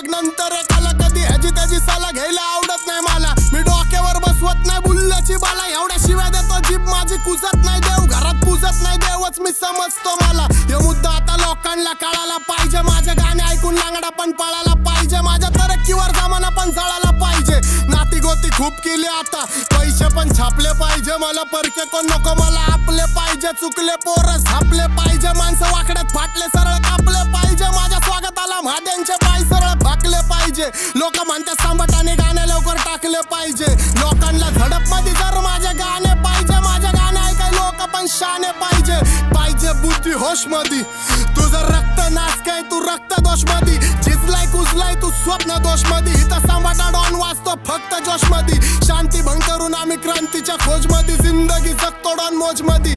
बघ नंतर एकाला कधी ह्याची त्याची साला घ्यायला आवडत नाही मला. मी डोक्यावर बसवत नाही बुल्ल्याची बाला, एवढ्या शिव्या देतो जीभ माझी कुजत नाही. देव घरात पूजत नाही, देवच मी समजतो मला. हे मुद्दा आता लोकांना कळायला पाहिजे. माझे गाणे ऐकून लांगडा पण पळायला पाहिजे. माझ्या तरक्कीवर जमाना पण जळायला पाहिजे. नाती गोती खूप केली आता, पैसे पण छापले पाहिजे. मला परके कोण नको, मला आपले पाहिजे. चुकले पोरं झापले पाहिजे, माणसं वाकड्यात फाटले सरळ कापले पाहिजे. माझ्या स्वागताला महाद्यांचे पाय सरळ फाकले पाहिजे. लोक म्हणतात सांबटाने गाणे लवकर टाकले पाहिजे. लोकांना झडप मध्ये जर माझे गाणे पाहिजे. माझे गाणे ऐकाय लोक पण शाने पाहिजे. पाहिजे बुद्धी होश मध्ये, तुझं रक्त नाच काय तू रक्त दोष मध्ये. झिजलाय कुजलाय तू स्वप्न दोष मध्ये. इथं सांबाटा डॉन वाचतो फक्त जोश मध्ये. शांती भंग करून आम्ही क्रांतीच्या खोज मध्ये. जिंदगी जगतो डॉन मोज मध्ये.